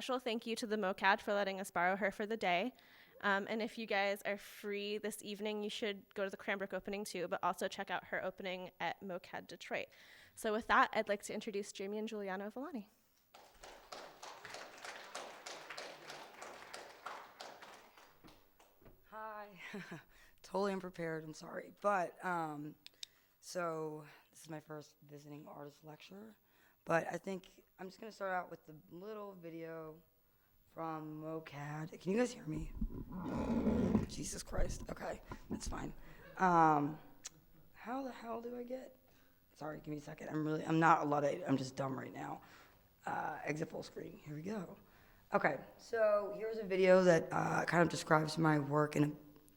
special thank you to the MOCAD for letting us borrow her for the day. And if you guys are free this evening, you should go to the Cranbrook opening too, but also check out her opening at MOCAD Detroit. So with that, I'd like to introduce Jamian Juliano Villani. Hi. Totally unprepared, I'm sorry. But, so this is my first visiting artist lecture. But I think I'm just going to start out with the little video from MOCAD. Can you guys hear me? Jesus Christ. Okay, that's fine. How the hell do I get? Sorry, give me a second. I'm not a Luddite. I'm just dumb right now. Exit full screen. Here we go. Okay, so here's a video that kind of describes my work in a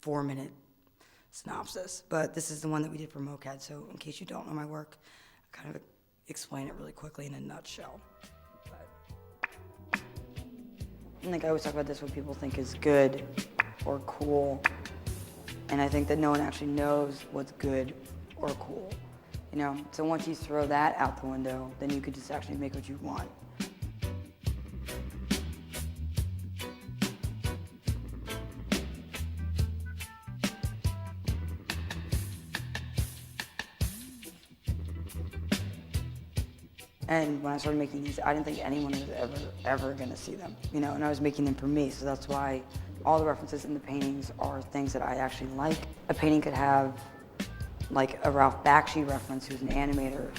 4-minute synopsis. But this is the one that we did for MOCAD, so in case you don't know my work, I'll kind of explain it really quickly in a nutshell. I think I always talk about this, what people think is good or cool. And I think that no one actually knows what's good or cool. You know, so once you throw that out the window, then you could just actually make what you want. And when I started making these, I didn't think anyone was ever gonna see them, you know, and I was making them for me, so that's why all the references in the paintings are things that I actually like. A painting could have, like, a Ralph Bakshi reference, who's an animator.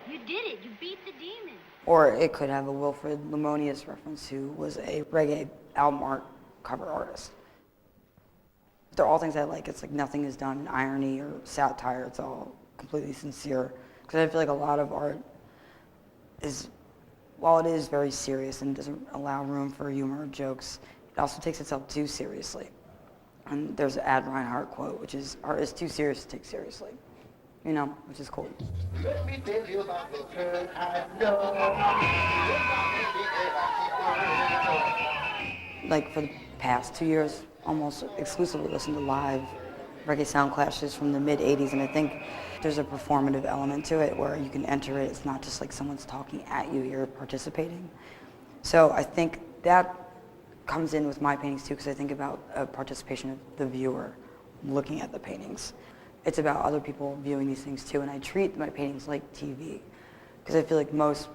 You did it, you beat the demon. Or it could have a Wilfred Lemonius reference, who was a reggae album art cover artist. They're all things I like. It's like nothing is done in irony or satire. It's all completely sincere. Because I feel like a lot of art is, while it is very serious and doesn't allow room for humor or jokes, it also takes itself too seriously. And there's an Ad Reinhardt quote, which is, art is too serious to take seriously. You know, which is cool. Let me tell you about the girl I know. Like for the past 2 years, almost exclusively listened to live reggae sound clashes from the mid-'80s, and I think there's a performative element to it where you can enter it. It's not just like someone's talking at you, you're participating. So I think that comes in with my paintings too, because I think about a participation of the viewer looking at the paintings. It's about other people viewing these things too, and I treat my paintings like TV, because I feel like most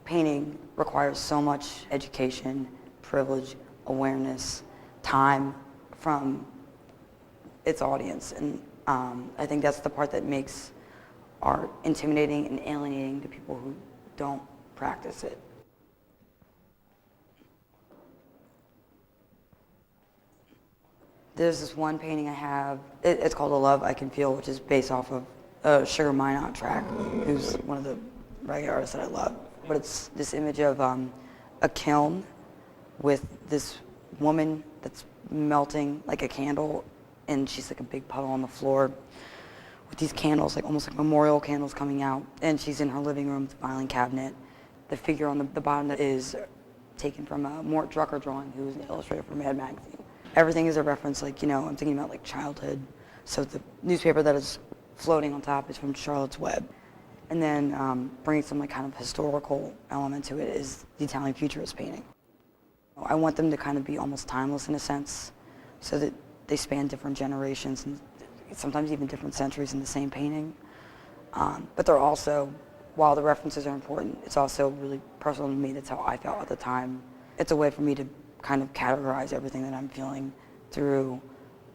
painting requires so much education, privilege, awareness, time from its audience, and I think that's the part that makes art intimidating and alienating to people who don't practice it. There's this one painting I have, it's called A Love I Can Feel, which is based off of a Sugar Minot track, who's one of the reggae artists that I love. But it's this image of a kiln with this woman that's melting like a candle, and she's like a big puddle on the floor with these candles, like almost like memorial candles coming out, and she's in her living room with a filing cabinet. The figure on the bottom that is taken from a Mort Drucker drawing, who was an illustrator for Mad Magazine. Everything is a reference, like, you know, I'm thinking about like childhood. So the newspaper that is floating on top is from Charlotte's Web. And then bringing some like kind of historical element to it is the Italian Futurist painting. I want them to kind of be almost timeless in a sense, so that they span different generations and sometimes even different centuries in the same painting. But they're also, while the references are important, it's also really personal to me. That's how I felt at the time. It's a way for me to kind of categorize everything that I'm feeling through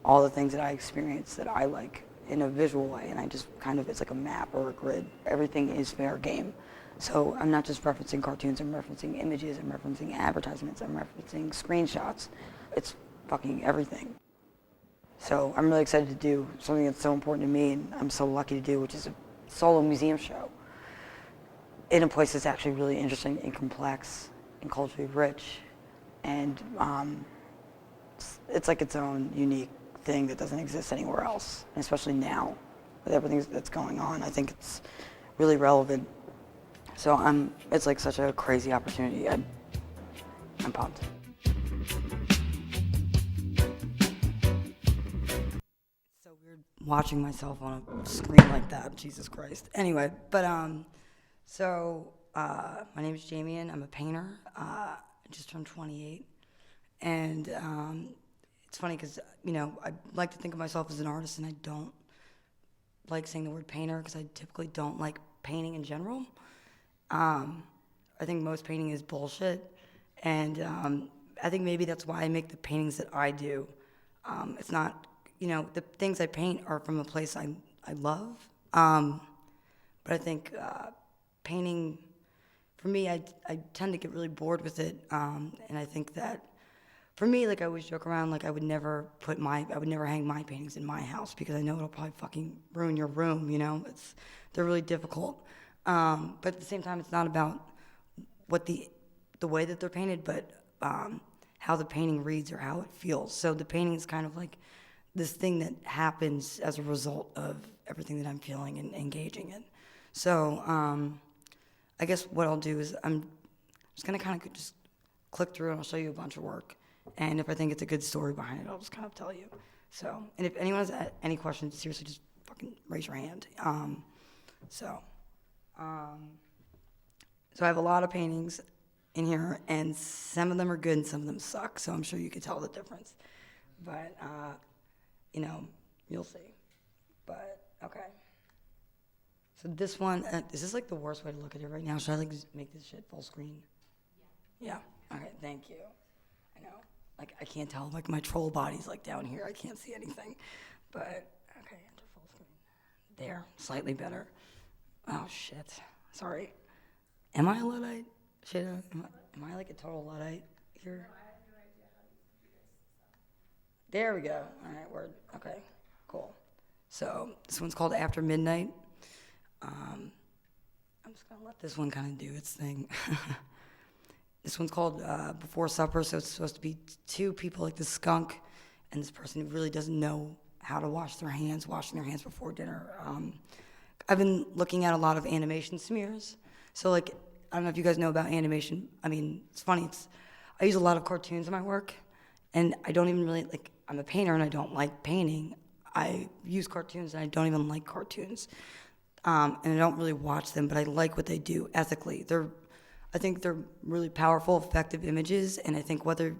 all the things that I experience that I like in a visual way, and I just kind of, it's like a map or a grid. Everything is fair game. So I'm not just referencing cartoons, I'm referencing images, I'm referencing advertisements, I'm referencing screenshots. It's fucking everything. So I'm really excited to do something that's so important to me, and I'm so lucky to do, which is a solo museum show in a place that's actually really interesting and complex and culturally rich. And it's like its own unique thing that doesn't exist anywhere else, and especially now with everything that's going on. I think it's really relevant. So it's like such a crazy opportunity. I'm pumped. weird watching myself on a screen like that. Jesus Christ. Anyway, but my name is Jamian. I'm a painter. I just turned 28, and it's funny because I like to think of myself as an artist, and I don't like saying the word painter because I typically don't like painting in general. I think most painting is bullshit, and I think maybe that's why I make the paintings that I do. It's not, the things I paint are from a place I love, but I think painting, for me, I tend to get really bored with it, and I think that for me, like I always joke around, like I would never hang my paintings in my house because I know it'll probably fucking ruin your room, they're really difficult. But at the same time, it's not about what the way that they're painted, but how the painting reads or how it feels. So the painting is kind of like this thing that happens as a result of everything that I'm feeling and engaging in. So I guess what I'll do is I'm just gonna kind of just click through and I'll show you a bunch of work. And if I think it's a good story behind it, I'll just kind of tell you. So, and if anyone has any questions, seriously, just fucking raise your hand. So I have a lot of paintings in here, and some of them are good and some of them suck, so I'm sure you can tell the difference. But, you'll see. But, okay. So this one, is this like the worst way to look at it right now? Should I make this shit full screen? Yeah. Okay, thank you. I know. I can't tell, my troll body's down here. I can't see anything. But, okay, enter full screen. There, slightly better. Oh, shit. Sorry. Am I a Luddite? Am I a total Luddite here? No, I have no idea how these computers. There we go. All right, word. Okay, cool. So this one's called After Midnight. I'm just going to let this one kind of do its thing. This one's called Before Supper, so it's supposed to be two people like this skunk and this person who really doesn't know how to washing their hands before dinner. I've been looking at a lot of animation smears. So, I don't know if you guys know about animation. I mean, it's funny. I use a lot of cartoons in my work, and I don't even really, I'm a painter and I don't like painting. I use cartoons and I don't even like cartoons. And I don't really watch them, but I like what they do ethically. I think they're really powerful, effective images, and I think whether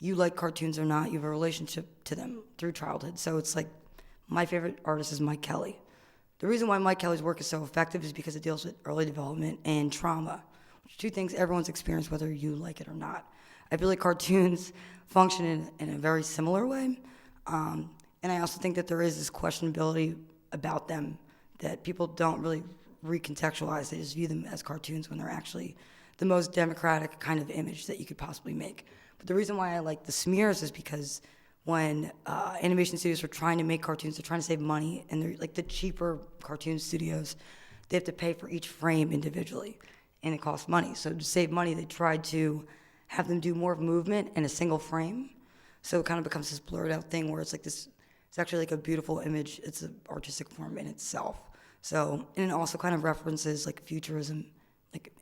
you like cartoons or not, you have a relationship to them through childhood. So it's my favorite artist is Mike Kelly. The reason why Mike Kelly's work is so effective is because it deals with early development and trauma, which are two things everyone's experienced whether you like it or not. I feel like cartoons function in a very similar way, and I also think that there is this questionability about them that people don't really recontextualize. They just view them as cartoons when they're actually the most democratic kind of image that you could possibly make. But the reason why I like the smears is because when animation studios are trying to make cartoons, they're trying to save money, and they're the cheaper cartoon studios, they have to pay for each frame individually, and it costs money. So to save money, they tried to have them do more movement in a single frame. So it kind of becomes this blurred out thing where it's this, it's actually a beautiful image. It's an artistic form in itself. So, and it also kind of references futurism,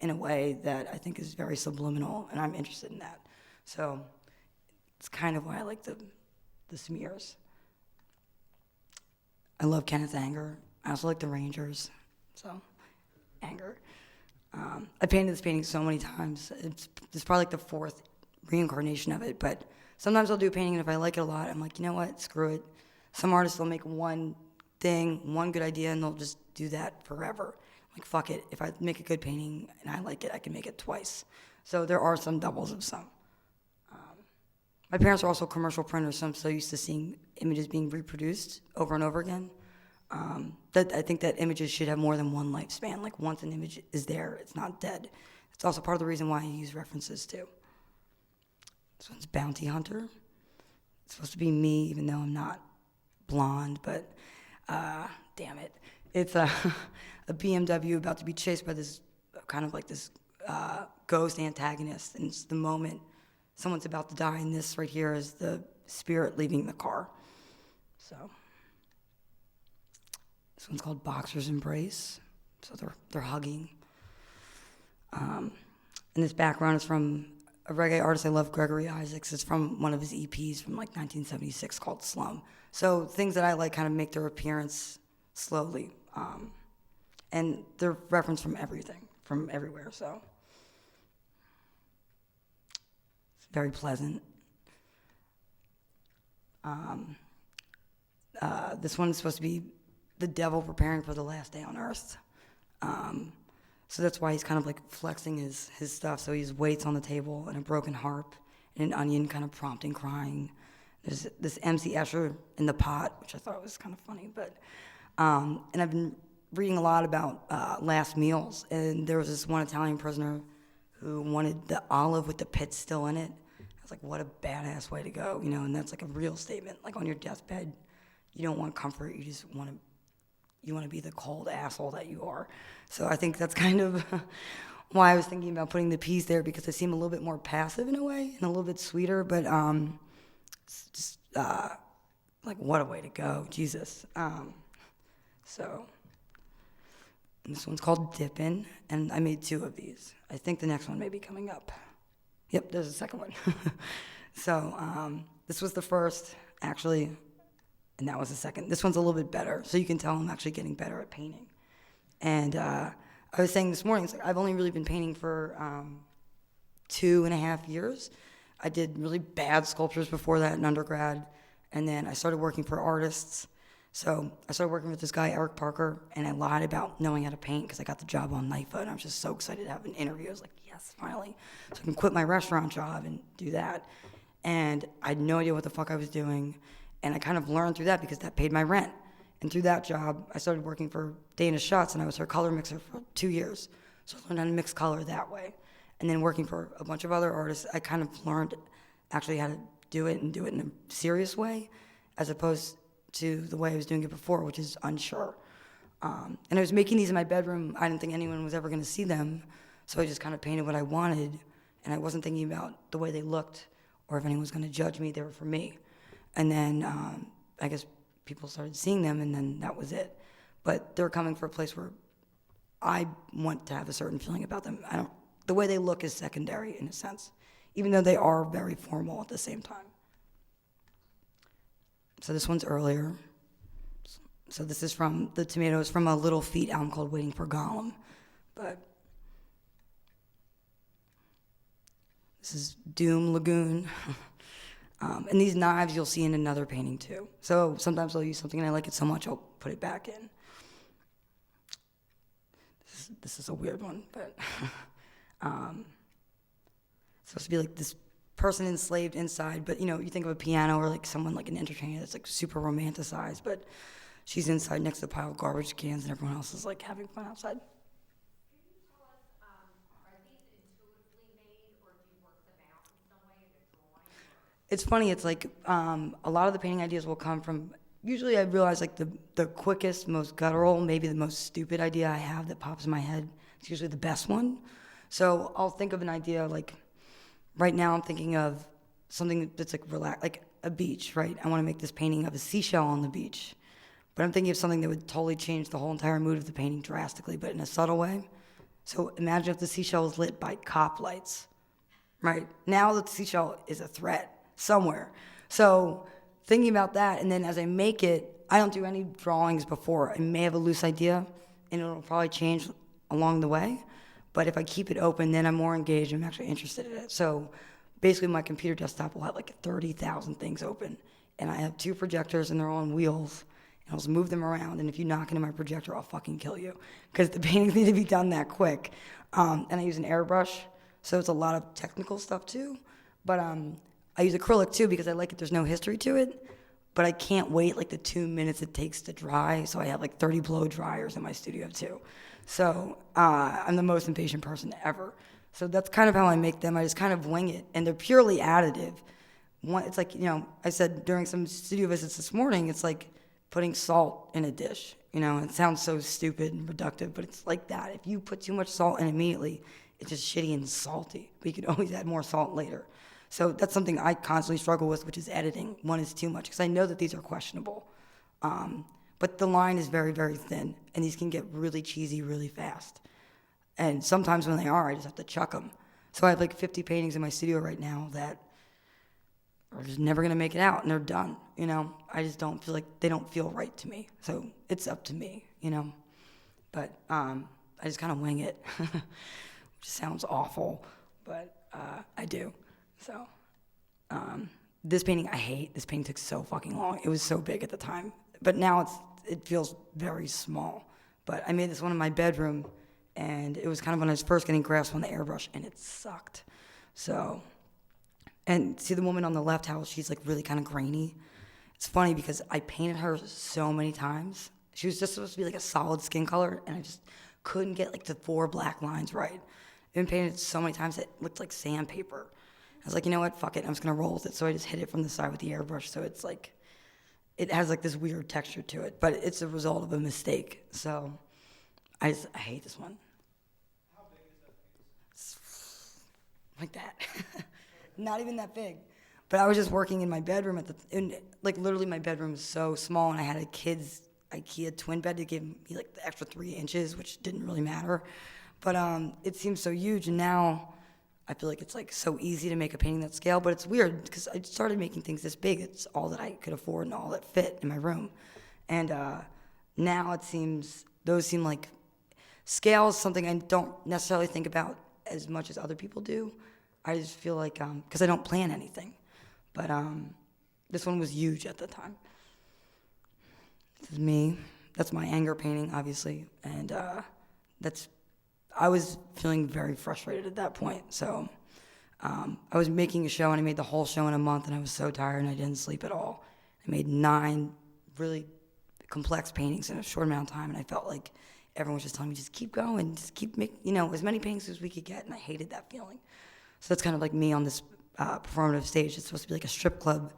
in a way that I think is very subliminal, and I'm interested in that. So it's kind of why I like the smears. I love Kenneth Anger. I also like the Rangers. So, Anger. I painted this painting so many times. It's probably the fourth reincarnation of it, but sometimes I'll do a painting, and if I like it a lot, I'm you know what, screw it. Some artists will make one thing, one good idea, and they'll just do that forever. Fuck it. If I make a good painting and I like it, I can make it twice. So there are some doubles of some. My parents are also commercial printers, so I'm so used to seeing images being reproduced over and over again. That I think that images should have more than one lifespan. Once an image is there, it's not dead. It's also part of the reason why I use references too. This one's Bounty Hunter. It's supposed to be me, even though I'm not blonde, but damn it. It's a BMW about to be chased by this kind of this ghost antagonist, and it's the moment someone's about to die, and this right here is the spirit leaving the car. So this one's called Boxer's Embrace. So they're hugging. And this background is from a reggae artist I love, Gregory Isaacs. It's from one of his EPs from like 1976 called Slum. So things that I like kind of make their appearance slowly. And they're referenced from everything, from everywhere, so. It's very pleasant. This one's supposed to be the devil preparing for the last day on earth. So that's why he's kind of like flexing his stuff. So he has weights on the table and a broken harp and an onion kind of prompting crying. There's this MC Escher in the pot, which I thought was kind of funny. But and I've been reading a lot about last meals. And there was this one Italian prisoner who wanted the olive with the pits still in it. I was like, what a badass way to go, you know? And that's like a real statement. Like on your deathbed, you don't want comfort. You just want to be the cold asshole that you are. So I think that's kind of why I was thinking about putting the peas there, because they seem a little bit more passive in a way and a little bit sweeter, but it's just like, what a way to go, Jesus. So and this one's called Dipin, and I made 2 of these. I think the next one may be coming up. Yep, there's a second one. So this was the first, actually, and that was the second. This one's a little bit better, so you can tell I'm actually getting better at painting. And I was saying this morning, it's like I've only really been painting for 2.5 years. I did really bad sculptures before that in undergrad, and then I started working for artists. So I started working with this guy, Eric Parker, and I lied about knowing how to paint because I got the job on NIFA, and I was just so excited to have an interview. I was like, yes, finally. So I can quit my restaurant job and do that. And I had no idea what the fuck I was doing, and I kind of learned through that because that paid my rent. And through that job, I started working for Dana Schutz, and I was her color mixer for 2 years. So I learned how to mix color that way. And then working for a bunch of other artists, I kind of learned actually how to do it and do it in a serious way, as opposed to the way I was doing it before, which is unsure. And I was making these in my bedroom. I didn't think anyone was ever going to see them, so I just kind of painted what I wanted, and I wasn't thinking about the way they looked or if anyone was going to judge me. They were for me. And then I guess people started seeing them, and then that was it. But they're coming for a place where I want to have a certain feeling about them. The way they look is secondary in a sense, even though they are very formal at the same time. So this one's earlier. So this is from the tomatoes from a Little Feat album called Waiting for Gollum. But this is Doom Lagoon. And these knives you'll see in another painting too. So sometimes I'll use something and I like it so much I'll put it back in. This is a weird one, but it's supposed to be like this person enslaved inside, but you think of a piano or like someone like an entertainer that's like super romanticized, but she's inside next to a pile of garbage cans and everyone else is like having fun outside. Can you tell us, are these intuitively made or do you work them out in some way in a drawing? It's funny, it's like a lot of the painting ideas will come from, usually I realize like the quickest, most guttural, maybe the most stupid idea I have that pops in my head. It's usually the best one. So I'll think of an idea like, right now I'm thinking of something that's like like a beach, right? I want to make this painting of a seashell on the beach. But I'm thinking of something that would totally change the whole entire mood of the painting drastically, but in a subtle way. So imagine if the seashell was lit by cop lights, right? Now the seashell is a threat somewhere. So thinking about that, and then as I make it, I don't do any drawings before. I may have a loose idea, and it'll probably change along the way. But if I keep it open, then I'm more engaged. I'm actually interested in it. So basically my computer desktop will have like 30,000 things open. And I have 2 projectors and they're all on wheels. And I'll just move them around. And if you knock into my projector, I'll fucking kill you. Because the paintings need to be done that quick. And I use an airbrush. So it's a lot of technical stuff too. But I use acrylic too because I like it. There's no history to it. But I can't wait like the 2 minutes it takes to dry. So I have like 30 blow dryers in my studio too. So I'm the most impatient person ever. So that's kind of how I make them. I just kind of wing it, and they're purely additive. It's like, I said during some studio visits this morning, it's like putting salt in a dish. It sounds so stupid and reductive, but it's like that. If you put too much salt in immediately, it's just shitty and salty. But you can always add more salt later. So that's something I constantly struggle with, which is editing. One is too much, because I know that these are questionable. But the line is very, very thin, and these can get really cheesy really fast. And sometimes when they are, I just have to chuck them. So I have like 50 paintings in my studio right now that are just never gonna make it out, and they're done. You know, I just don't feel like they don't feel right to me. So it's up to me, you know. But I just kind of wing it, which sounds awful, but I do. So this painting I hate. This painting took so fucking long. It was so big at the time, but now it feels very small. But I made this one in my bedroom, and it was kind of when I was first getting grasp on the airbrush, and it sucked. So, and see the woman on the left, how she's like really kind of grainy. It's funny because I painted her so many times. She was just supposed to be like a solid skin color, and I just couldn't get like the 4 black lines right. I've been painted it so many times it looked like sandpaper. I was like, you know what, fuck it, I'm just gonna roll with it. So I just hit it from the side with the airbrush, so it's like, it has like this weird texture to it, but it's a result of a mistake. So I hate this one. How big is that piece? Like that. Not even that big. But I was just working in my bedroom like literally my bedroom is so small, and I had a kid's IKEA twin bed to give me like the extra 3 inches, which didn't really matter. But it seems so huge, and now I feel like it's like so easy to make a painting that scale, but it's weird because I started making things this big. It's all that I could afford and all that fit in my room. And now those seem like scale is something I don't necessarily think about as much as other people do. I just feel like, because I don't plan anything. But this one was huge at the time. This is me. That's my anger painting, obviously. And I was feeling very frustrated at that point. So I was making a show, and I made the whole show in a month, and I was so tired, and I didn't sleep at all. I made 9 really complex paintings in a short amount of time, and I felt like everyone was just telling me, just keep going, just keep making, as many paintings as we could get, and I hated that feeling. So that's kind of like me on this performative stage. It's supposed to be like a strip club,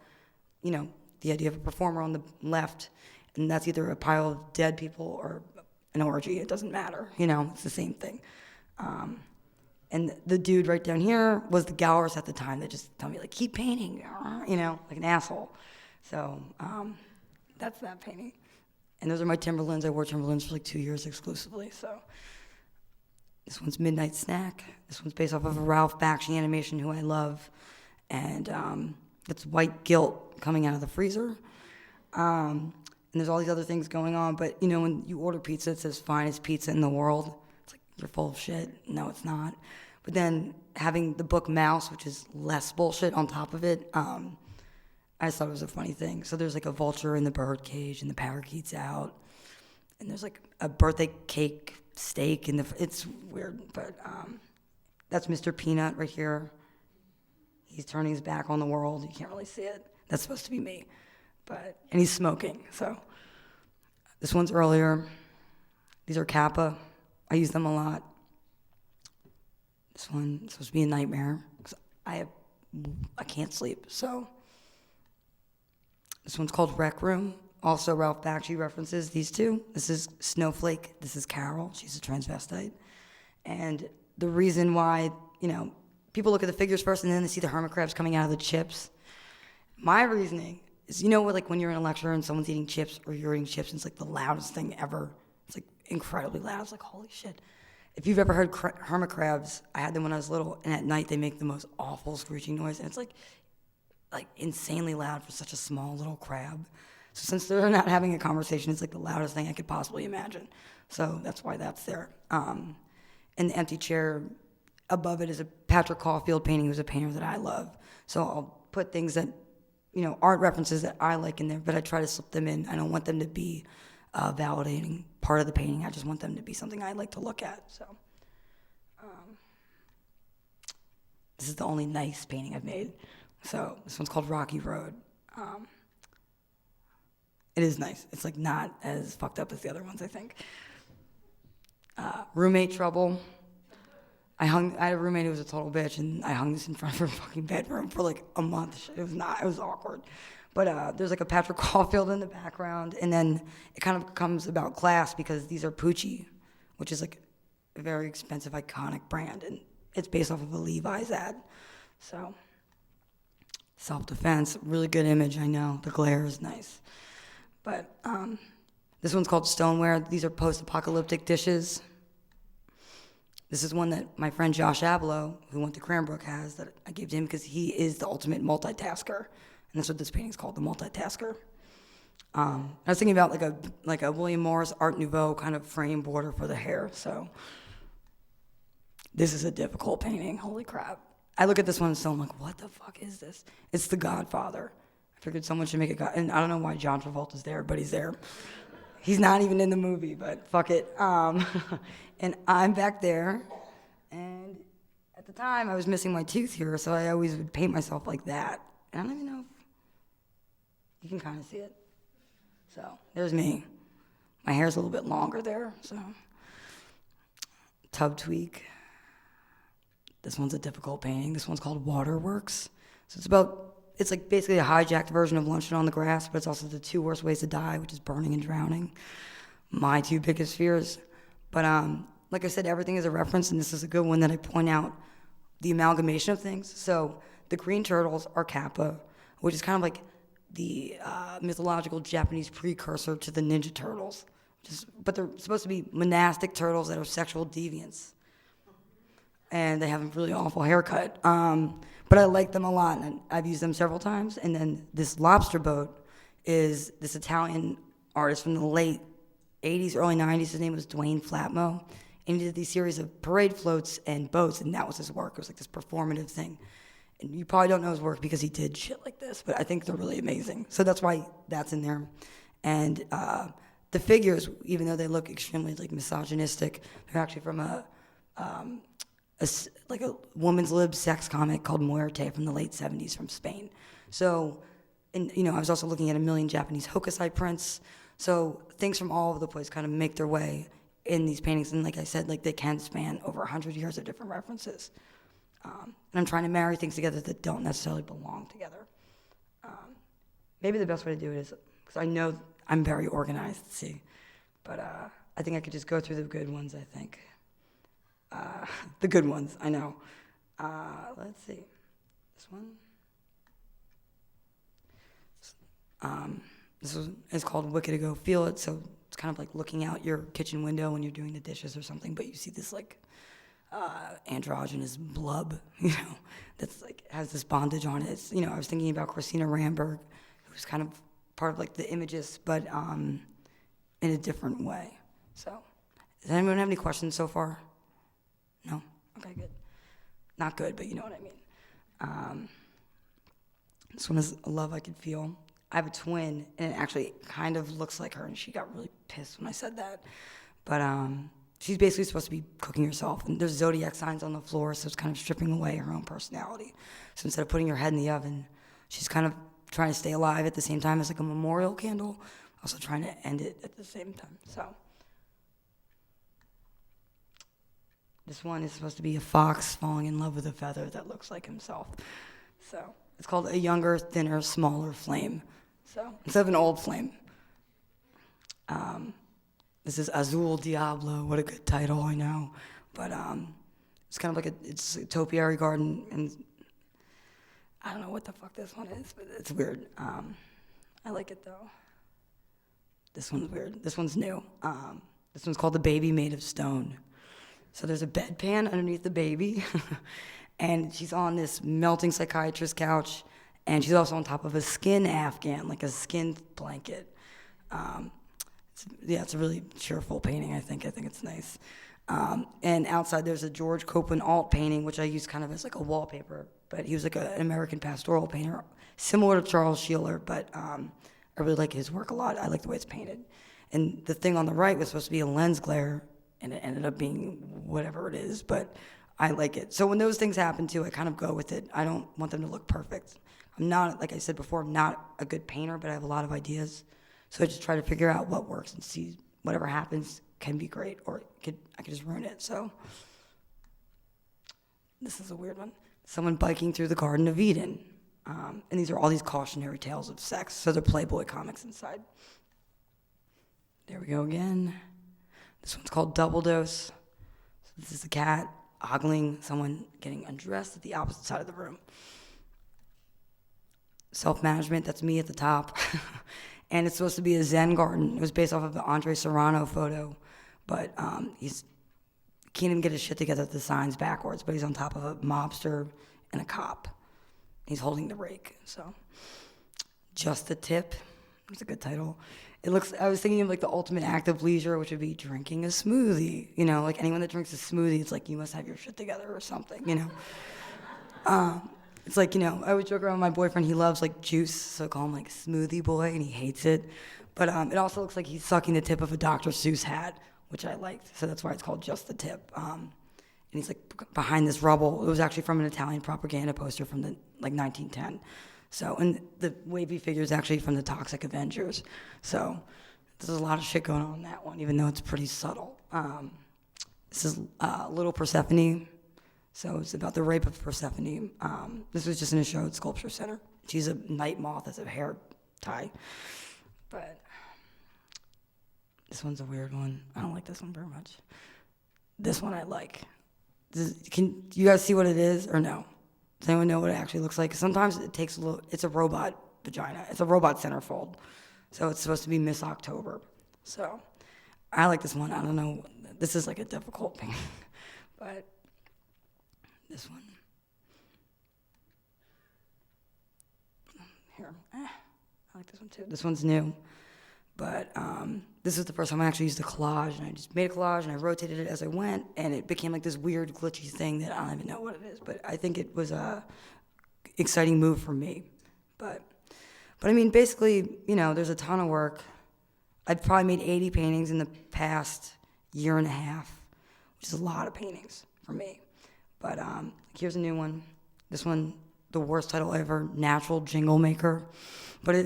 the idea of a performer on the left, and that's either a pile of dead people or an orgy. It doesn't matter, it's the same thing. And the dude right down here was the gallerist at the time that just told me, like, keep painting, like an asshole. So that's that painting. And those are my Timberlands. I wore Timberlands for like 2 years exclusively, so. This one's Midnight Snack. This one's based off of a Ralph Bakshi animation who I love. And it's white guilt coming out of the freezer. And there's all these other things going on. But, when you order pizza, it says finest pizza in the world. It's like, you're full of shit. No, it's not. But then having the book Mouse, which is less bullshit on top of it, I just thought it was a funny thing. So there's like a vulture in the bird cage, and the parakeet's out. And there's like a birthday cake steak it's weird, but that's Mr. Peanut right here. He's turning his back on the world. You can't really see it. That's supposed to be me, and he's smoking. So this one's earlier. These are Kappa. I use them a lot. This one's supposed to be a nightmare because I can't sleep. So this one's called Rec Room. Also, Ralph Bakshi references these two. This is Snowflake. This is Carol. She's a transvestite. And the reason why, people look at the figures first and then they see the hermit crabs coming out of the chips. My reasoning is, like when you're in a lecture and someone's eating chips or you're eating chips and it's like the loudest thing ever. It's like incredibly loud. It's like, holy shit. If you've ever heard hermit crabs, I had them when I was little, and at night they make the most awful screeching noise. And it's like insanely loud for such a small little crab. So since they're not having a conversation, it's like the loudest thing I could possibly imagine. So that's why that's there. And the empty chair above it is a Patrick Caulfield painting, who's a painter that I love. So I'll put things that, art references that I like in there, but I try to slip them in. I don't want them to be validating part of the painting. I just want them to be something I like to look at. So this is the only nice painting I've made. So this one's called Rocky Road. It is nice. It's like not as fucked up as the other ones, I think. Roommate trouble. I had a roommate who was a total bitch, and I hung this in front of her fucking bedroom for like a month. It was awkward. But there's like a Patrick Caulfield in the background, and then it kind of becomes about class because these are Poochie, which is like a very expensive, iconic brand, and it's based off of a Levi's ad. So, self-defense, really good image, I know. The glare is nice. But this one's called Stoneware. These are post-apocalyptic dishes. This is one that my friend Josh Abloh, who went to Cranbrook, has that I gave to him because he is the ultimate multitasker. And that's what this painting's called, the multitasker. I was thinking about like a William Morris Art Nouveau kind of frame border for the hair. So this is a difficult painting. Holy crap. I look at this one and so I'm like, what the fuck is this? It's The Godfather. I figured someone should make a God. And I don't know why John Travolta's there, but he's there. He's not even in the movie, but fuck it. And I'm back there, and at the time I was missing my tooth here, so I always would paint myself like that. And I don't even know if you can kind of see it. So there's me. My hair's a little bit longer there, so. Tub tweak. This one's a difficult painting. This one's called Waterworks. So it's like basically a hijacked version of Luncheon on the Grass, but it's also the 2 worst ways to die, which is burning and drowning. My 2 biggest fears. But like I said, everything is a reference, and this is a good one that I point out the amalgamation of things. So the green turtles are Kappa, which is kind of like the mythological Japanese precursor to the Ninja Turtles. But they're supposed to be monastic turtles that are sexual deviants. And they have a really awful haircut. But I like them a lot, and I've used them several times. And then this lobster boat is this Italian artist from the late 80s, early 90s. His name was Dwayne Flatmo. And he did these series of parade floats and boats, and that was his work. It was like this performative thing. And you probably don't know his work because he did shit like this, but I think they're really amazing. So that's why that's in there. And the figures, even though they look extremely like misogynistic, they're actually from a woman's lib sex comic called Muerte from the late 70s from Spain. So, and I was also looking at a million Japanese hokusai prints. So things from all over the place kind of make their way in these paintings. And like I said, like they can span over 100 years of different references. And I'm trying to marry things together that don't necessarily belong together. Maybe the best way to do it is, because I know I'm very organized, see, but I think I could just go through the good ones, I think. The good ones, I know. Let's see. This one. This is called Wicked to Go Feel It. So it's kind of like looking out your kitchen window when you're doing the dishes or something, but you see this like androgynous blub, that's like has this bondage on it. It's, I was thinking about Christina Ramberg, who's kind of part of like the Images, but in a different way. So, does anyone have any questions so far? No? Okay, good. Not good, but you know what I mean. This one is A Love I Could Feel. I have a twin, and it actually kind of looks like her, and she got really pissed when I said that. But she's basically supposed to be cooking herself, and there's zodiac signs on the floor, so it's kind of stripping away her own personality. So instead of putting her head in the oven, she's kind of trying to stay alive at the same time as like a memorial candle, also trying to end it at the same time. So this one is supposed to be a fox falling in love with a feather that looks like himself. So it's called A Younger, Thinner, Smaller Flame. So instead of an old flame. This is Azul Diablo. What a good title, I know. But it's kind of like it's a topiary garden, and I don't know what the fuck this one is, but it's weird. I like it though. This one's weird. This one's new. This one's called The Baby Made of Stone. So there's a bedpan underneath the baby, and she's on this melting psychiatrist couch, and she's also on top of a skin afghan, like a skin blanket. It's a really cheerful painting, I think. I think it's nice. And outside there's a George Copeland alt painting, which I use kind of as like a wallpaper, but he was like an American pastoral painter, similar to Charles Sheeler, but I really like his work a lot. I like the way it's painted. And the thing on the right was supposed to be a lens glare, and it ended up being whatever it is, but I like it. So when those things happen too, I kind of go with it. I don't want them to look perfect. I'm not, like I said before, I'm not a good painter, but I have a lot of ideas. So I just try to figure out what works and see whatever happens can be great, or I could just ruin it. So this is a weird one. Someone biking through the Garden of Eden. And these are all these cautionary tales of sex. So they're Playboy comics inside. There we go again. This one's called Double Dose. So this is a cat ogling someone getting undressed at the opposite side of the room. Self-management, that's me at the top. And it's supposed to be a Zen garden. It was based off of the Andre Serrano photo, but he's can't even get his shit together with the signs backwards, but he's on top of a mobster and a cop. He's holding the rake, so. Just the Tip. It's a good title. I was thinking of like the ultimate act of leisure, which would be drinking a smoothie. You know, like anyone that drinks a smoothie, it's like you must have your shit together or something, you know. It's like, you know, I would joke around with my boyfriend, he loves like juice, so I call him like smoothie boy, and he hates it. But it also looks like he's sucking the tip of a Dr. Seuss hat, which I liked, so that's why it's called Just the Tip. And he's like behind this rubble. It was actually from an Italian propaganda poster from the like 1910. So, and the wavy figure is actually from the Toxic Avengers. So there's a lot of shit going on in that one, even though it's pretty subtle. This is Little Persephone. So it's about the rape of Persephone. This was just in a show at SculptureCenter. She's a night moth as a hair tie. But this one's a weird one. I don't like this one very much. This one I like. Can you guys see what it is or no? Does anyone know what it actually looks like? Sometimes it takes a little, it's a robot vagina. It's a robot centerfold. So it's supposed to be Miss October. So I like this one. I don't know. This is like a difficult thing. But this one. Here. I like this one too. This one's new. But this is the first time I actually used a collage, and I just made a collage, and I rotated it as I went, and it became like this weird, glitchy thing that I don't even know what it is, but I think it was a exciting move for me. But I mean, basically, you know, there's a ton of work. I've probably made 80 paintings in the past year and a half, which is a lot of paintings for me. But here's a new one. This one, the worst title ever, Natural Jingle Maker. But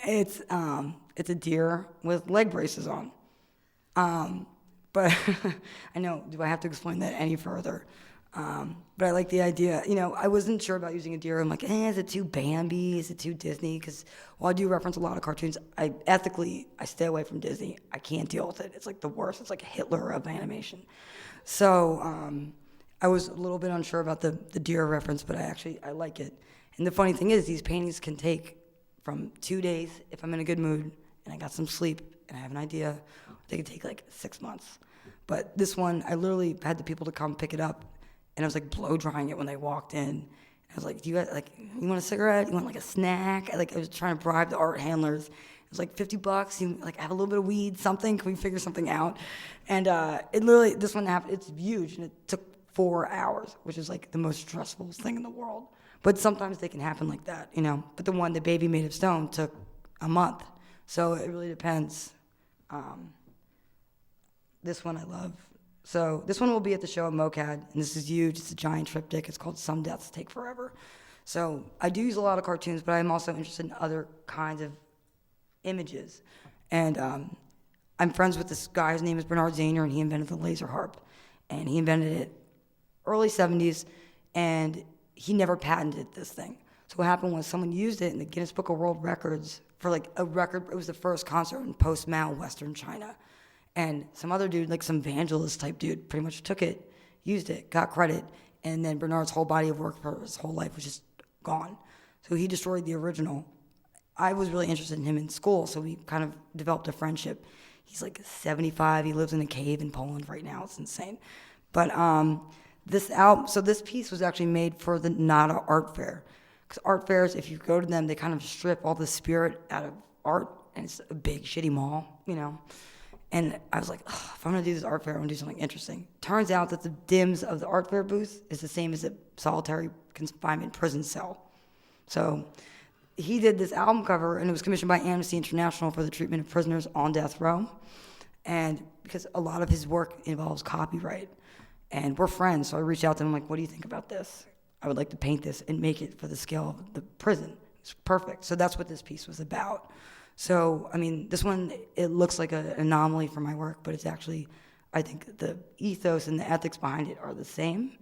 it's a deer with leg braces on. But I know, do I have to explain that any further? But I like the idea. You know, I wasn't sure about using a deer. I'm like, is it too Bambi? Is it too Disney? Because while I do reference a lot of cartoons, I stay away from Disney. I can't deal with it. It's like the worst. It's like Hitler of animation. So I was a little bit unsure about the deer reference, but I like it. And the funny thing is, these paintings can take from 2 days, if I'm in a good mood, and I got some sleep, and I have an idea, they could take like 6 months. But this one, I literally had the people to come pick it up, and I was like blow drying it when they walked in. I was like, do you guys, like, you want a cigarette? You want like a snack? I was trying to bribe the art handlers. It was like $50. You like have a little bit of weed, something? Can we figure something out? And it literally, this one happened, it's huge, and it took 4 hours, which is like the most stressful thing in the world. But sometimes they can happen like that, you know. But the one, the Baby Made of Stone, took a month. So it really depends. This one I love. So this one will be at the show at MOCAD, and this is huge. It's a giant triptych. It's called Some Deaths Take Forever. So I do use a lot of cartoons, but I'm also interested in other kinds of images. And I'm friends with this guy. His name is Bernard Zahner, and he invented the laser harp. And he invented it early 70s, and he never patented this thing. So what happened was someone used it in the Guinness Book of World Records for like a record. It was the first concert in post-Mao Western China. And some other dude, like some evangelist type dude, pretty much took it, used it, got credit, and then Bernard's whole body of work for his whole life was just gone. So he destroyed the original. I was really interested in him in school, so we kind of developed a friendship. He's like 75. He lives in a cave in Poland right now. It's insane. But this piece was actually made for the NADA art fair. Because art fairs, if you go to them, they kind of strip all the spirit out of art, and it's a big, shitty mall, you know. And I was like, if I'm going to do this art fair, I want to do something interesting. Turns out that the dims of the art fair booth is the same as a solitary confinement prison cell. So he did this album cover, and it was commissioned by Amnesty International for the treatment of prisoners on death row. And because a lot of his work involves copyright. And we're friends, so I reached out to him, like, what do you think about this? I would like to paint this and make it for the scale of the prison. It's perfect. So that's what this piece was about. So, I mean, this one, it looks like an anomaly for my work, but it's actually, I think the ethos and the ethics behind it are the same.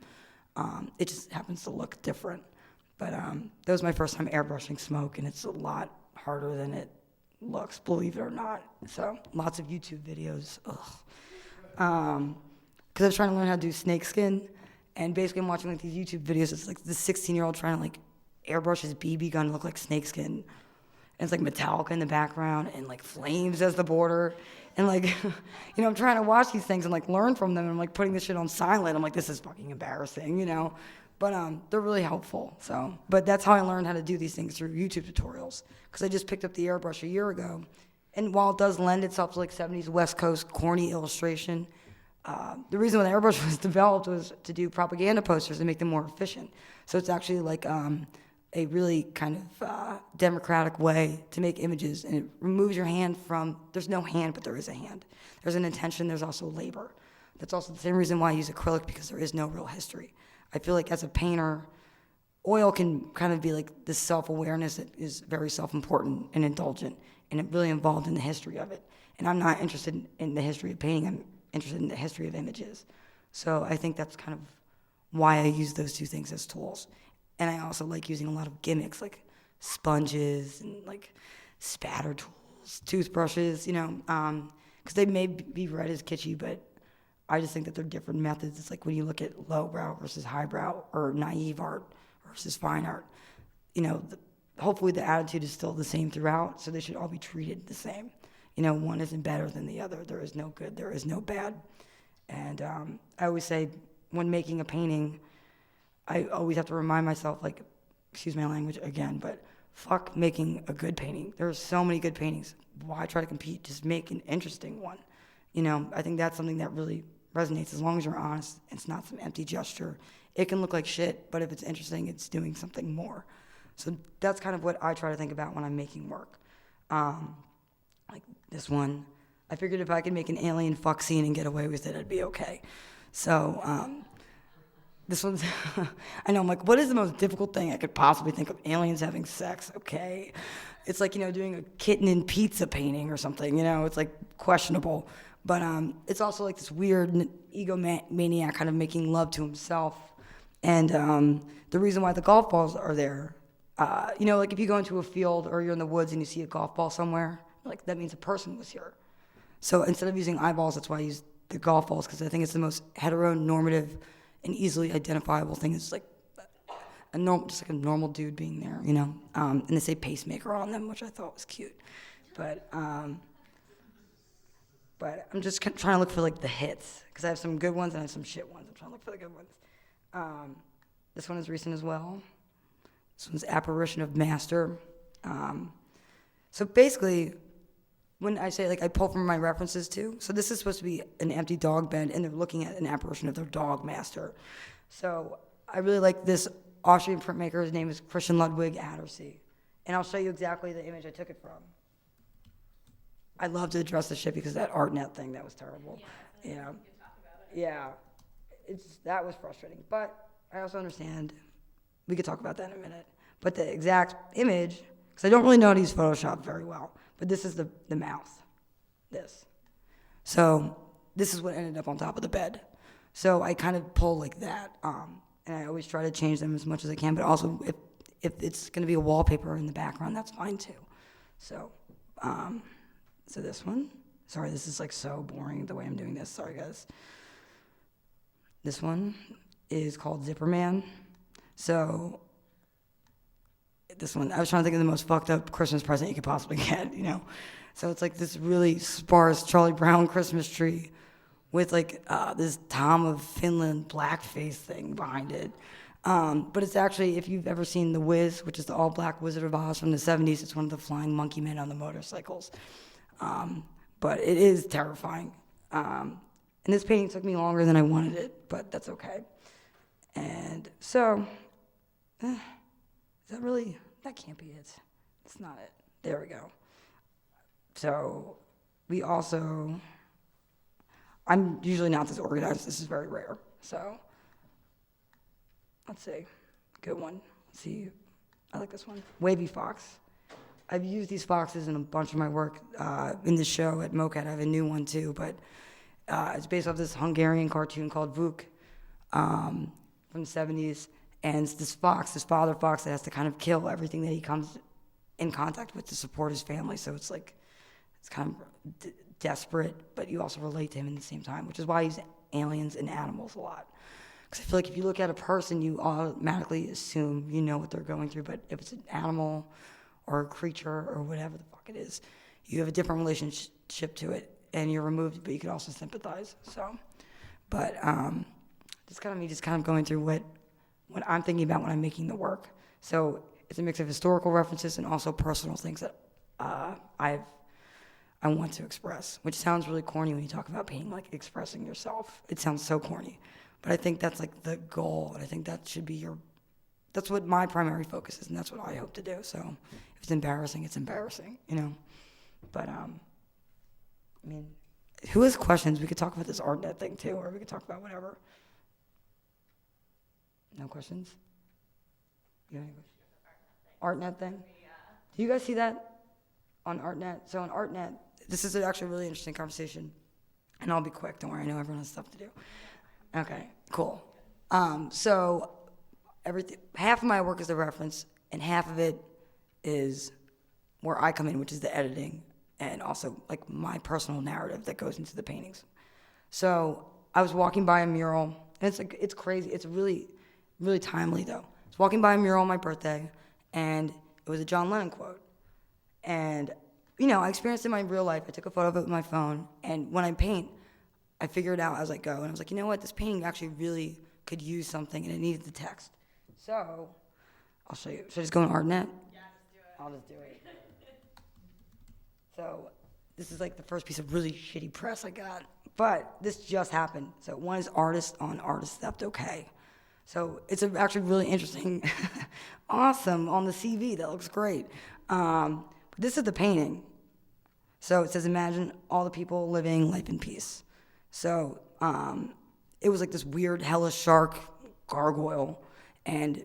It just happens to look different. But that was my first time airbrushing smoke, and it's a lot harder than it looks, believe it or not. So, lots of YouTube videos. Because I was trying to learn how to do snakeskin, and basically I'm watching like these YouTube videos. It's like this 16-year-old trying to like airbrush his BB gun to look like snakeskin. it's like Metallica in the background and like flames as the border. And like, I'm trying to watch these things and like learn from them, and I'm like putting this shit on silent. I'm like, this is fucking embarrassing, But they're really helpful. So, but that's how I learned how to do these things, through YouTube tutorials. Because I just picked up the airbrush a year ago, and while it does lend itself to like 70s West Coast corny illustration, the reason why the airbrush was developed was to do propaganda posters and make them more efficient. So it's actually like a really kind of democratic way to make images, and it removes your hand from, there's no hand, but there is a hand. There's an intention, there's also labor. That's also the same reason why I use acrylic, because there is no real history. I feel like as a painter, oil can kind of be like this self-awareness that is very self-important and indulgent, and it really involved in the history of it. And I'm not interested in the history of painting, I'm interested in the history of images. So I think that's kind of why I use those two things as tools. And I also like using a lot of gimmicks, like sponges and like spatter tools, toothbrushes, because they may be read as kitschy, but I just think that they're different methods. It's like when you look at lowbrow versus highbrow, or naive art versus fine art, hopefully the attitude is still the same throughout, so they should all be treated the same. One isn't better than the other. There is no good, there is no bad. And I always say, when making a painting, I always have to remind myself, like, excuse my language again, but fuck making a good painting. There are so many good paintings. Why try to compete? Just make an interesting one. I think that's something that really resonates. As long as you're honest, it's not some empty gesture. It can look like shit, but if it's interesting, it's doing something more. So that's kind of what I try to think about when I'm making work. Like this one, I figured if I could make an alien fuck scene and get away with it, I'd be okay. So this one's, I know, I'm like, what is the most difficult thing I could possibly think of? Aliens having sex, okay. It's like, doing a kitten in pizza painting or something, it's like questionable. But it's also like this weird egomaniac kind of making love to himself. And the reason why the golf balls are there, like if you go into a field or you're in the woods and you see a golf ball somewhere, like that means a person was here. So instead of using eyeballs, that's why I use the golf balls, because I think it's the most heteronormative and easily identifiable thing. Is like just like a normal dude being there, and they say pacemaker on them, which I thought was cute. But I'm just trying to look for like the hits, because I have some good ones and I have some shit ones. I'm trying to look for the good ones. This one is recent as well. This one's Apparition of Master. So basically, when I say, like, I pull from my references too, so this is supposed to be an empty dog bed, and they're looking at an apparition of their dog master. So I really like this Austrian printmaker. His name is Christian Ludwig Attersee. And I'll show you exactly the image I took it from. I love to address the shit because that Artnet thing, that was terrible. Yeah. Yeah. That was frustrating. But I also understand. We could talk about that in a minute. But the exact image, because I don't really know how to use Photoshop very well, but this is the mouth. This. So this is what ended up on top of the bed. So I kind of pull like that. And I always try to change them as much as I can, but also if it's going to be a wallpaper in the background, that's fine too. So, so this one. Sorry, this is like so boring the way I'm doing this. Sorry, guys. This one is called Zipperman. So this one, I was trying to think of the most fucked up Christmas present you could possibly get, So it's like this really sparse Charlie Brown Christmas tree with like this Tom of Finland blackface thing behind it. But it's actually, if you've ever seen The Wiz, which is the all-black Wizard of Oz from the 70s, it's one of the flying monkey men on the motorcycles. But it is terrifying. And this painting took me longer than I wanted it, but that's okay. And so, is that really, that can't be it. It's not it. There we go. So, we also, I'm usually not this organized. This is very rare. So, let's see. Good one. Let's see. I like this one. Wavy Fox. I've used these foxes in a bunch of my work. In the show at MOCAD, I have a new one too, but it's based off this Hungarian cartoon called Vuk from the 70s. And it's this fox, this father fox that has to kind of kill everything that he comes in contact with to support his family. So it's like, it's kind of desperate, but you also relate to him at the same time, which is why I use aliens and animals a lot. Because I feel like if you look at a person, you automatically assume you know what they're going through. But if it's an animal or a creature or whatever the fuck it is. You have a different relationship to it, and you're removed, but you can also sympathize. So, but it's kind of me just kind of going through what I'm thinking about when I'm making the work. So it's a mix of historical references and also personal things that I want to express, which sounds really corny when you talk about painting, like expressing yourself. It sounds so corny, but I think that's like the goal, and I think that should be that's what my primary focus is, and that's what I hope to do. So if it's embarrassing, it's embarrassing, you know. But I mean, who has questions? We could talk about this Artnet thing too, or we could talk about whatever. No questions? You have any questions? Artnet thing? Do you guys see that on Artnet? So on Artnet, this is actually a really interesting conversation, and I'll be quick. Don't worry, I know everyone has stuff to do. Okay, cool. So half of my work is the reference, and half of it is where I come in, which is the editing, and also like my personal narrative that goes into the paintings. So I was walking by a mural, and it's crazy. It's really, really timely though. I was walking by a mural on my birthday, and it was a John Lennon quote. And you know, I experienced it in my real life. I took a photo of it with my phone, and when I paint, I figure it out as I go. And I was like, you know what? This painting actually really could use something, and it needed the text. So I'll show you. Should I just go on Artnet? Yeah, just do it. I'll just do it. So this is like the first piece of really shitty press I got. But this just happened. So one is artist on artist theft, okay. So it's actually really interesting. Awesome, on the CV, that looks great. But this is the painting. So it says, imagine all the people living life in peace. So it was like this weird hellish shark gargoyle. And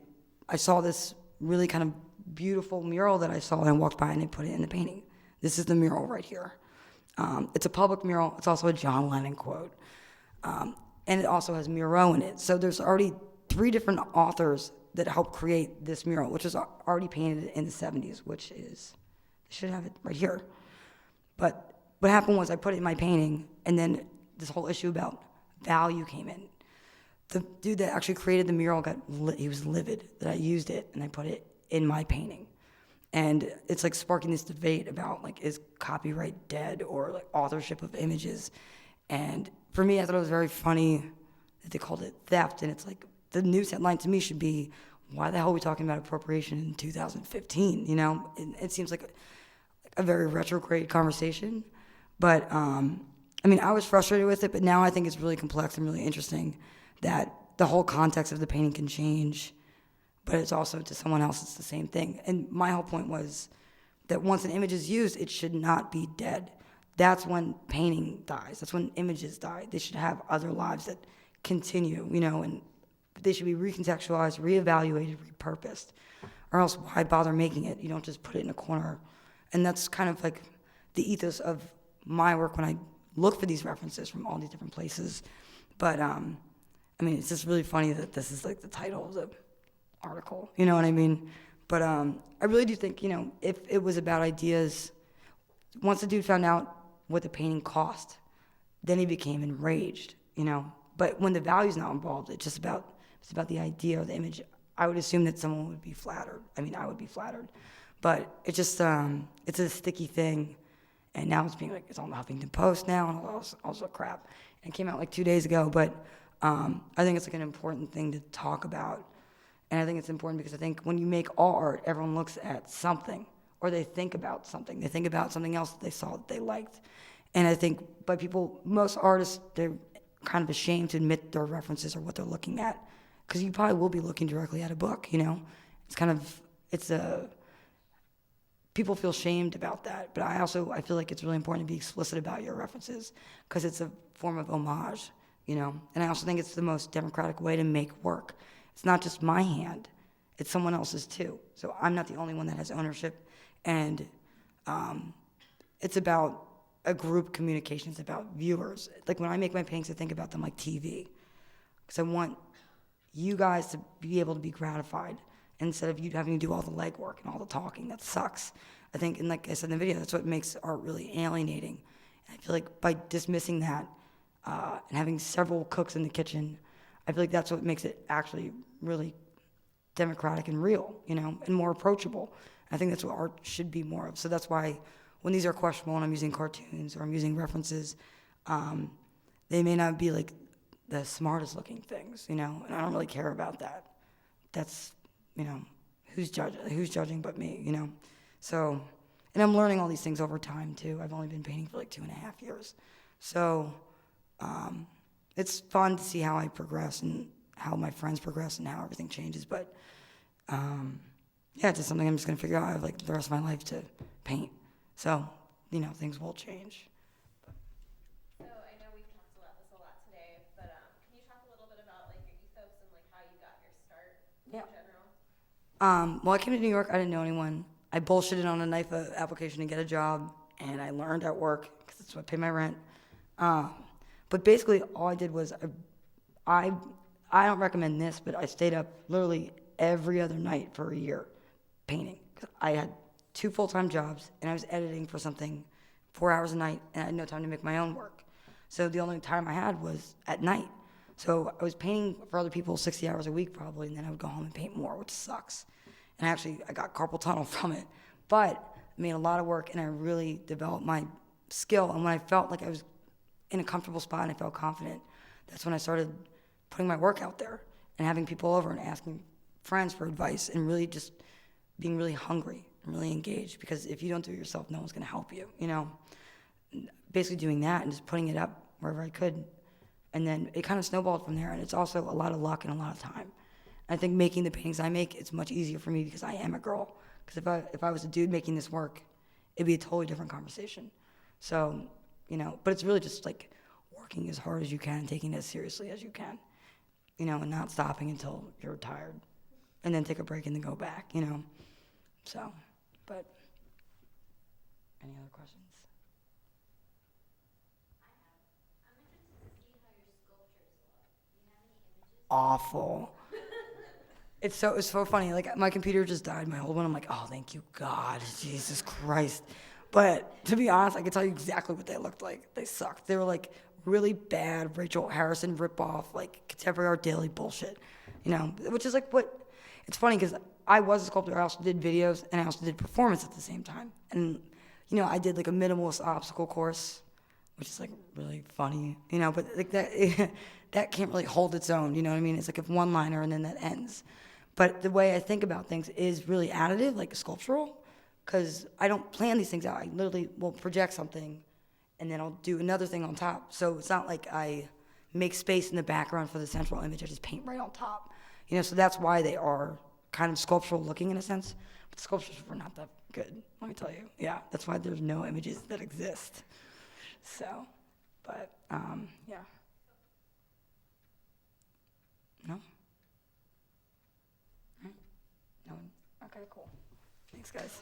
I saw this really kind of beautiful mural that I saw, and I walked by and I put it in the painting. This is the mural right here. It's a public mural. It's also a John Lennon quote. And it also has Miro in it. So there's already 3 different authors that helped create this mural, which was already painted in the 70s, which is, I should have it right here. But what happened was I put it in my painting, and then this whole issue about value came in. The dude that actually created the mural he was livid that I used it, and I put it in my painting. And it's like sparking this debate about like, is copyright dead, or like authorship of images? And for me, I thought it was very funny that they called it theft. And it's like, the news headline to me should be, why the hell are we talking about appropriation in 2015? You know, it seems like a very retrograde conversation. But I mean, I was frustrated with it, but now I think it's really complex and really interesting that the whole context of the painting can change, but it's also, to someone else, it's the same thing. And my whole point was that once an image is used, it should not be dead. That's when painting dies. That's when images die. They should have other lives that continue, you know, and they should be recontextualized, reevaluated, repurposed, or else why bother making it? You don't just put it in a corner. And that's kind of like the ethos of my work when I look for these references from all these different places. But I mean, it's just really funny that this is like the title of the article, you know what I mean? But I really do think, you know, if it was about ideas, once the dude found out what the painting cost, then he became enraged, you know? But when the value's not involved, it's about the idea or the image. I would assume that someone would be flattered. I mean, I would be flattered. But it just, it's a sticky thing. And now it's being like, it's on the Huffington Post now and all sorts of crap. And it came out like 2 days ago, but I think it's like an important thing to talk about. And I think it's important because I think when you make all art, everyone looks at something, or they think about something. They think about something else that they saw that they liked. And I think by most artists, they're kind of ashamed to admit their references or what they're looking at, because you probably will be looking directly at a book, you know? People feel shamed about that, but I feel like it's really important to be explicit about your references, because it's a form of homage, you know? And I also think it's the most democratic way to make work. It's not just my hand, it's someone else's too. So I'm not the only one that has ownership, and it's about a group communication. It's about viewers. Like when I make my paintings, I think about them like TV, because I want you guys to be able to be gratified instead of you having to do all the legwork and all the talking. That sucks. I think, and like I said in the video, that's what makes art really alienating. And I feel like by dismissing that and having several cooks in the kitchen, I feel like that's what makes it actually really democratic and real, you know, and more approachable. I think that's what art should be more of. So that's why when these are questionable and I'm using cartoons or I'm using references, they may not be like the smartest looking things, and I don't really care about that. That's, who's judging but me, So, and I'm learning all these things over time too. I've only been painting for like 2.5 years. So, it's fun to see how I progress and how my friends progress and how everything changes. But, yeah, it's just something I'm just going to figure out. I have like the rest of my life to paint. So, things will change. So I know we've talked about this a lot today, but can you talk a little bit about like your ethos and like how you got your start in general? Well, I came to New York. I didn't know anyone. I bullshitted on a knife application to get a job, and I learned at work because that's what paid my rent. But basically, all I did was I don't recommend this, but I stayed up literally every other night for a year painting. I had 2 full-time jobs, and I was editing for something 4 hours a night, and I had no time to make my own work. So the only time I had was at night. So I was painting for other people 60 hours a week probably, and then I would go home and paint more, which sucks. And actually, I got carpal tunnel from it. But I made a lot of work, and I really developed my skill. And when I felt like I was in a comfortable spot and I felt confident, that's when I started putting my work out there and having people over and asking friends for advice and really just being really hungry and really engaged. Because if you don't do it yourself, no one's going to help you, Basically doing that and just putting it up wherever I could. And then it kind of snowballed from there. And it's also a lot of luck and a lot of time. I think making the paintings I make, it's much easier for me because I am a girl. Because if I was a dude making this work, it'd be a totally different conversation. So, but it's really just like working as hard as you can, taking it as seriously as you can, and not stopping until you're tired. And then take a break and then go back, So, but any other questions? I'm interested to see how your sculptures look. Do you have any images? Awful. It's so funny. Like my computer just died, my old one. I'm like, oh, thank you, God, Jesus Christ. But to be honest, I can tell you exactly what they looked like. They sucked. They were like really bad Rachel Harrison ripoff, like contemporary art daily bullshit, which is like what. It's funny because I was a sculptor. I also did videos and I also did performance at the same time. And I did like a minimalist obstacle course, which is like really funny, But like that, that can't really hold its own. You know what I mean? It's like a one-liner and then that ends. But the way I think about things is really additive, like sculptural, because I don't plan these things out. I literally will project something, and then I'll do another thing on top. So it's not like I make space in the background for the central image. I just paint right on top. So that's why they are kind of sculptural looking in a sense. But the sculptures were not that good, let me tell you. Yeah, that's why there's no images that exist. So, but, yeah. No? No? Okay, cool. Thanks, guys.